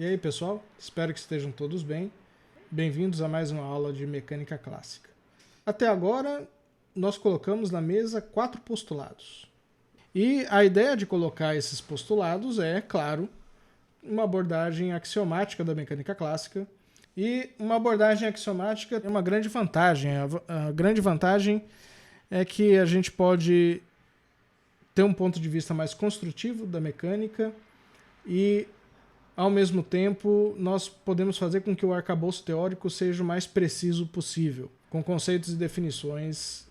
E aí, pessoal? Espero que estejam todos bem. Bem-vindos a mais uma aula de mecânica clássica. Até agora, nós colocamos na mesa 4 postulados. E a ideia de colocar esses postulados é, claro, uma abordagem axiomática da mecânica clássica. E uma abordagem axiomática tem uma grande vantagem. A grande vantagem é que a gente pode ter um ponto de vista mais construtivo da mecânica e, ao mesmo tempo, nós podemos fazer com que o arcabouço teórico seja o mais preciso possível, com conceitos e definições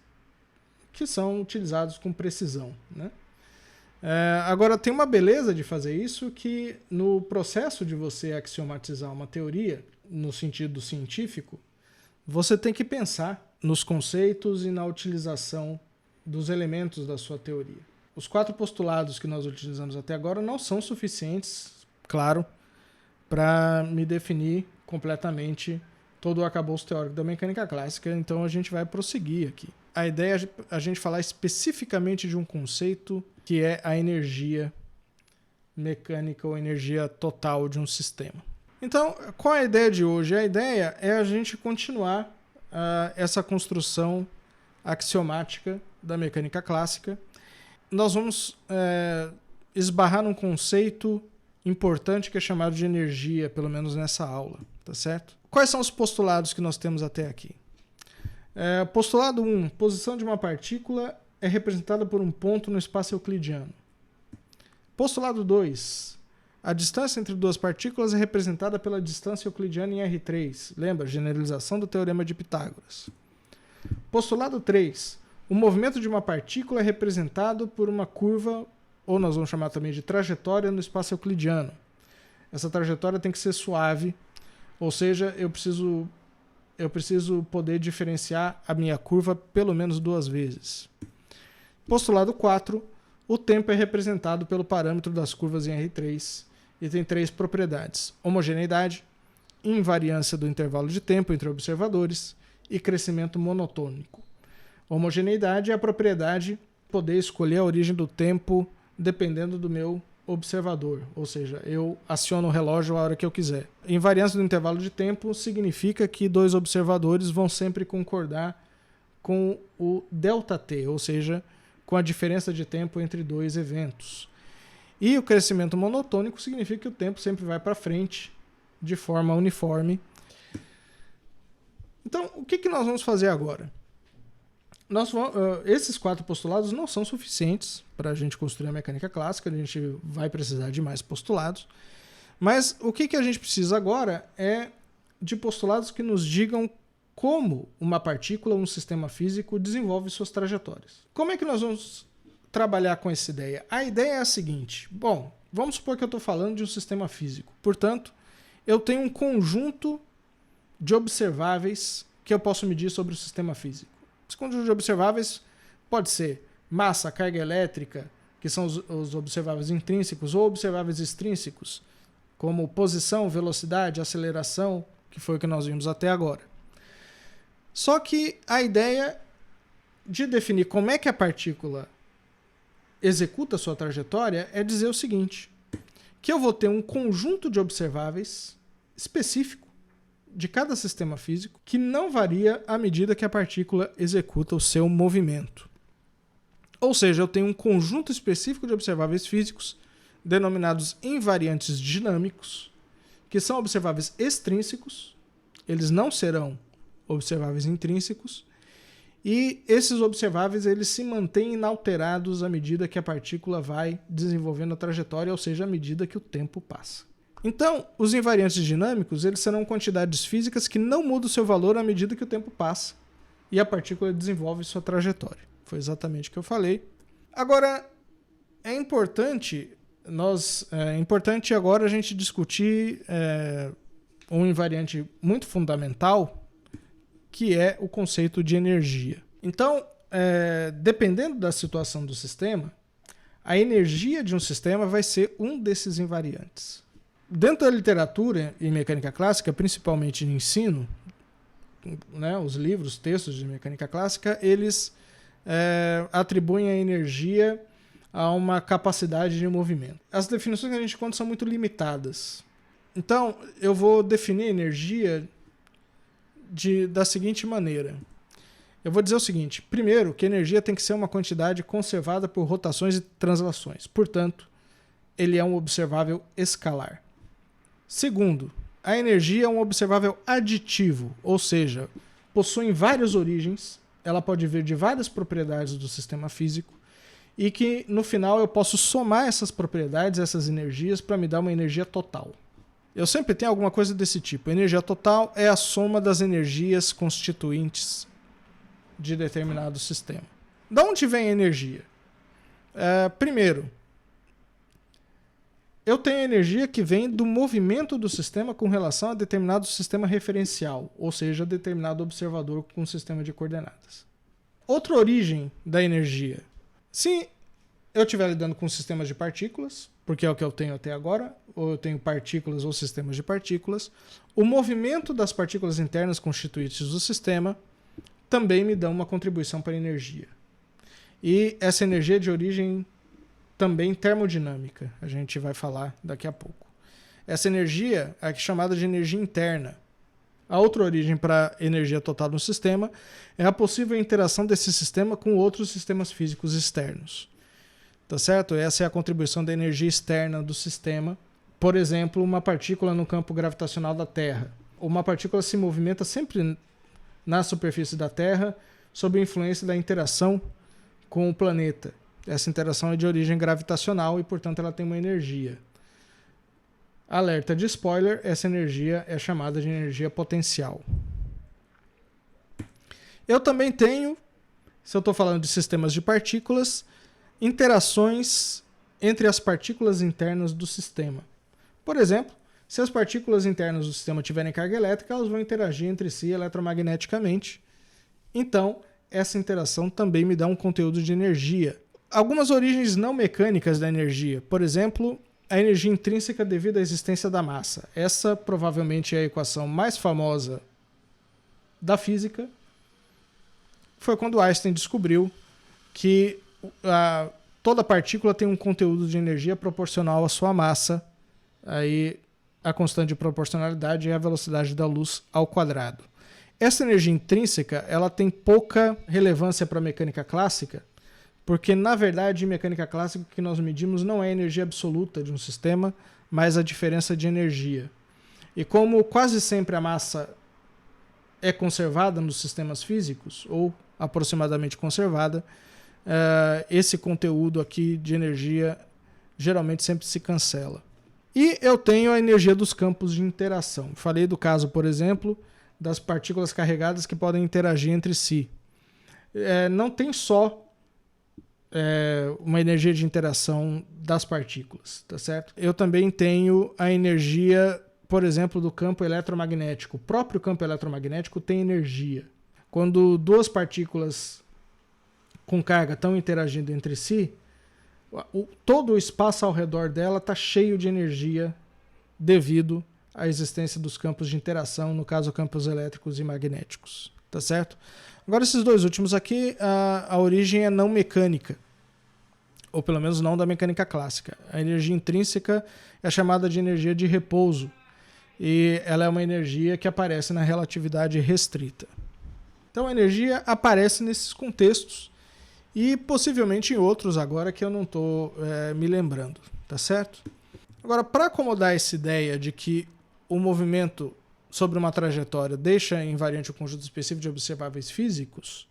que são utilizados com precisão, né? Agora, tem uma beleza de fazer isso que, no processo de você axiomatizar uma teoria, no sentido científico, você tem que pensar nos conceitos e na utilização dos elementos da sua teoria. Os 4 postulados que nós utilizamos até agora não são suficientes, claro, para me definir completamente todo o arcabouço teórico da mecânica clássica, então a gente vai prosseguir aqui. A ideia é a gente falar especificamente de um conceito que é a energia mecânica ou energia total de um sistema. Então, qual é a ideia de hoje? A ideia é a gente continuar essa construção axiomática da mecânica clássica. Nós vamos esbarrar num conceito importante que é chamado de energia, pelo menos nessa aula, tá certo? Quais são os postulados que nós temos até aqui? Postulado 1, posição de uma partícula é representada por um ponto no espaço euclidiano. Postulado 2, a distância entre duas partículas é representada pela distância euclidiana em R3. Lembra? Generalização do teorema de Pitágoras. Postulado 3, o movimento de uma partícula é representado por uma curva, ou nós vamos chamar também de trajetória, no espaço euclidiano. Essa trajetória tem que ser suave, ou seja, eu preciso poder diferenciar a minha curva pelo menos 2 vezes. Postulado 4, o tempo é representado pelo parâmetro das curvas em R3 e tem 3 propriedades: homogeneidade, invariância do intervalo de tempo entre observadores e crescimento monotônico. Homogeneidade é a propriedade de poder escolher a origem do tempo dependendo do meu observador, ou seja, eu aciono o relógio a hora que eu quiser. Invariância do intervalo de tempo significa que 2 observadores vão sempre concordar com o ΔT, ou seja, com a diferença de tempo entre 2 eventos. E o crescimento monotônico significa que o tempo sempre vai para frente de forma uniforme. Então, o que nós vamos fazer agora? Esses 4 postulados não são suficientes para a gente construir a mecânica clássica, a gente vai precisar de mais postulados. Mas o que a gente precisa agora é de postulados que nos digam como uma partícula ou um sistema físico desenvolve suas trajetórias. Como é que nós vamos trabalhar com essa ideia? A ideia é a seguinte: bom, vamos supor que eu estou falando de um sistema físico. Portanto, eu tenho um conjunto de observáveis que eu posso medir sobre o sistema físico. Esse conjunto de observáveis pode ser massa, carga elétrica, que são os observáveis intrínsecos, ou observáveis extrínsecos, como posição, velocidade, aceleração, que foi o que nós vimos até agora. Só que a ideia de definir como é que a partícula executa a sua trajetória é dizer o seguinte: que eu vou ter um conjunto de observáveis específico de cada sistema físico que não varia à medida que a partícula executa o seu movimento. Ou seja, eu tenho um conjunto específico de observáveis físicos denominados invariantes dinâmicos, que são observáveis extrínsecos, eles não serão observáveis intrínsecos, e esses observáveis eles se mantêm inalterados à medida que a partícula vai desenvolvendo a trajetória, ou seja, à medida que o tempo passa. Então, os invariantes dinâmicos eles serão quantidades físicas que não mudam seu valor à medida que o tempo passa e a partícula desenvolve sua trajetória. Foi exatamente o que eu falei. Agora, é importante agora a gente discutir um invariante muito fundamental, que é o conceito de energia. Então, dependendo da situação do sistema, a energia de um sistema vai ser um desses invariantes. Dentro da literatura em mecânica clássica, principalmente no ensino, né, os livros, textos de mecânica clássica, eles atribuem a energia a uma capacidade de movimento. As definições que a gente conta são muito limitadas. Então, eu vou definir energia da seguinte maneira. Eu vou dizer o seguinte. Primeiro, que energia tem que ser uma quantidade conservada por rotações e translações. Portanto, ele é um observável escalar. Segundo, a energia é um observável aditivo, ou seja, possui várias origens, ela pode vir de várias propriedades do sistema físico, e que no final eu posso somar essas propriedades, essas energias, para me dar uma energia total. Eu sempre tenho alguma coisa desse tipo. A energia total é a soma das energias constituintes de determinado sistema. De onde vem a energia? Primeiro, eu tenho energia que vem do movimento do sistema com relação a determinado sistema referencial, ou seja, determinado observador com sistema de coordenadas. Outra origem da energia. Se eu estiver lidando com sistemas de partículas, porque é o que eu tenho até agora, ou eu tenho partículas ou sistemas de partículas, o movimento das partículas internas constituintes do sistema também me dá uma contribuição para a energia. E essa energia é de origem também termodinâmica, a gente vai falar daqui a pouco. Essa energia é chamada de energia interna. A outra origem para a energia total no sistema é a possível interação desse sistema com outros sistemas físicos externos. Tá certo? Essa é a contribuição da energia externa do sistema. Por exemplo, uma partícula no campo gravitacional da Terra. Uma partícula se movimenta sempre na superfície da Terra sob a influência da interação com o planeta. Essa interação é de origem gravitacional e, portanto, ela tem uma energia. Alerta de spoiler, essa energia é chamada de energia potencial. Eu também tenho, se eu estou falando de sistemas de partículas, interações entre as partículas internas do sistema. Por exemplo, se as partículas internas do sistema tiverem carga elétrica, elas vão interagir entre si eletromagneticamente. Então, essa interação também me dá um conteúdo de energia. Algumas origens não mecânicas da energia, por exemplo, a energia intrínseca devido à existência da massa. Essa provavelmente é a equação mais famosa da física. Foi quando Einstein descobriu que toda partícula tem um conteúdo de energia proporcional à sua massa. Aí a constante de proporcionalidade é a velocidade da luz ao quadrado. Essa energia intrínseca ela tem pouca relevância para a mecânica clássica, porque, na verdade, em mecânica clássica, o que nós medimos não é a energia absoluta de um sistema, mas a diferença de energia. E como quase sempre a massa é conservada nos sistemas físicos, ou aproximadamente conservada, esse conteúdo aqui de energia geralmente sempre se cancela. E eu tenho a energia dos campos de interação. Falei do caso, por exemplo, das partículas carregadas que podem interagir entre si. Não tem só uma energia de interação das partículas, tá certo? Eu também tenho a energia, por exemplo, do campo eletromagnético. O próprio campo eletromagnético tem energia. Quando duas partículas com carga estão interagindo entre si, todo o espaço ao redor dela está cheio de energia devido à existência dos campos de interação, no caso campos elétricos e magnéticos, tá certo? Agora esses dois últimos aqui, a origem é não mecânica, ou pelo menos não da mecânica clássica. A energia intrínseca é chamada de energia de repouso, e ela é uma energia que aparece na relatividade restrita. Então a energia aparece nesses contextos, e possivelmente em outros agora que eu não estou me lembrando, tá certo? Agora, para acomodar essa ideia de que o movimento sobre uma trajetória deixa invariante o conjunto específico de observáveis físicos,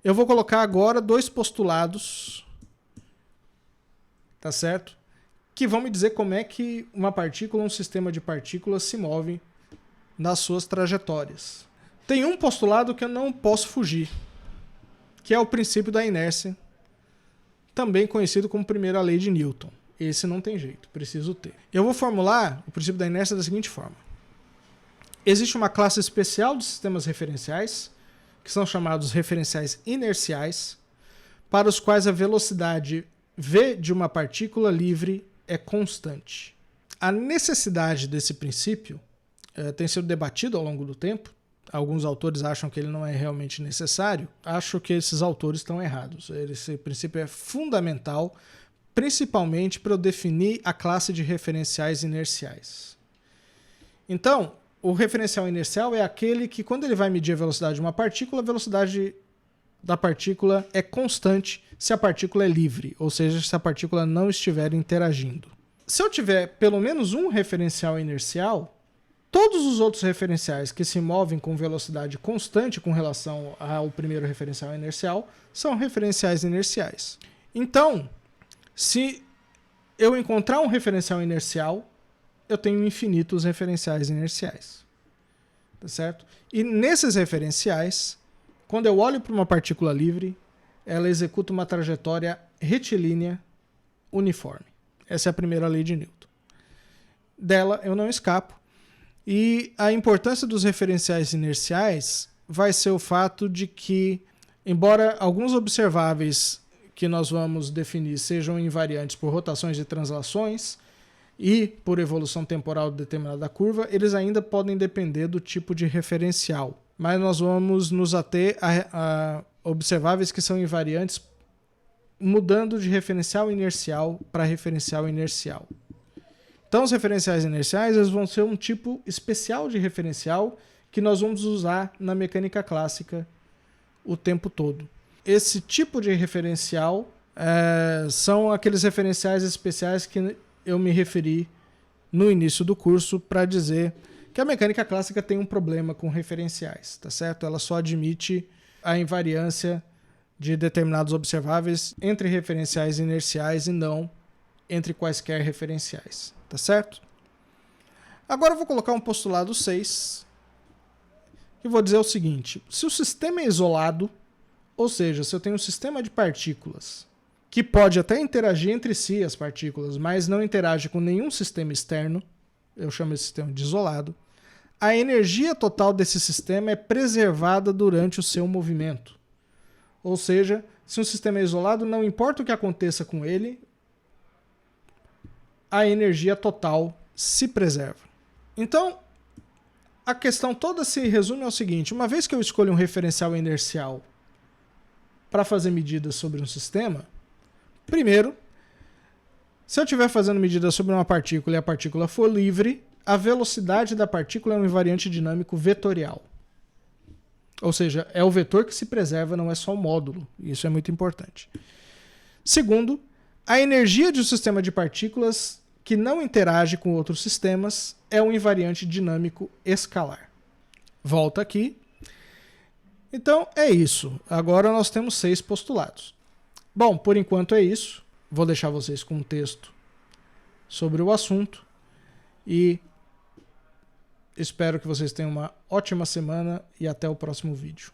eu vou colocar agora dois postulados, tá certo? Que vão me dizer como é que uma partícula ou um sistema de partículas se move nas suas trajetórias. Tem um postulado que eu não posso fugir, que é o princípio da inércia, também conhecido como primeira lei de Newton. Esse não tem jeito, preciso ter. Eu vou formular o princípio da inércia da seguinte forma. Existe uma classe especial de sistemas referenciais, que são chamados referenciais inerciais, para os quais a velocidade v de uma partícula livre é constante. A necessidade desse princípio tem sido debatido ao longo do tempo. Alguns autores acham que ele não é realmente necessário. Acho que esses autores estão errados. Esse princípio é fundamental, principalmente para eu definir a classe de referenciais inerciais. Então, o referencial inercial é aquele que, quando ele vai medir a velocidade de uma partícula, a velocidade da partícula é constante se a partícula é livre, ou seja, se a partícula não estiver interagindo. Se eu tiver pelo menos um referencial inercial, todos os outros referenciais que se movem com velocidade constante com relação ao primeiro referencial inercial são referenciais inerciais. Então, se eu encontrar um referencial inercial, eu tenho infinitos referenciais inerciais. Tá certo? E nesses referenciais, quando eu olho para uma partícula livre, ela executa uma trajetória retilínea uniforme. Essa é a primeira lei de Newton. Dela eu não escapo. E a importância dos referenciais inerciais vai ser o fato de que, embora alguns observáveis que nós vamos definir sejam invariantes por rotações e translações e por evolução temporal de determinada curva, eles ainda podem depender do tipo de referencial. Mas nós vamos nos ater a observáveis que são invariantes mudando de referencial inercial para referencial inercial. Então, os referenciais inerciais eles vão ser um tipo especial de referencial que nós vamos usar na mecânica clássica o tempo todo. Esse tipo de referencial são aqueles referenciais especiais que eu me referi no início do curso para dizer que a mecânica clássica tem um problema com referenciais, tá certo? Ela só admite a invariância de determinados observáveis entre referenciais inerciais e não entre quaisquer referenciais, tá certo? Agora eu vou colocar um postulado 6 e vou dizer o seguinte: se o sistema é isolado, ou seja, se eu tenho um sistema de partículas que pode até interagir entre si as partículas, mas não interage com nenhum sistema externo, eu chamo esse sistema de isolado, a energia total desse sistema é preservada durante o seu movimento. Ou seja, se um sistema é isolado, não importa o que aconteça com ele, a energia total se preserva. Então, a questão toda se resume ao seguinte: uma vez que eu escolho um referencial inercial para fazer medidas sobre um sistema, primeiro, se eu estiver fazendo medida sobre uma partícula e a partícula for livre, a velocidade da partícula é um invariante dinâmico vetorial. Ou seja, é o vetor que se preserva, não é só o módulo. Isso é muito importante. Segundo, a energia de um sistema de partículas que não interage com outros sistemas é um invariante dinâmico escalar. Volta aqui. Então, é isso. Agora nós temos 6 postulados. Bom, por enquanto é isso. Vou deixar vocês com um texto sobre o assunto e espero que vocês tenham uma ótima semana e até o próximo vídeo.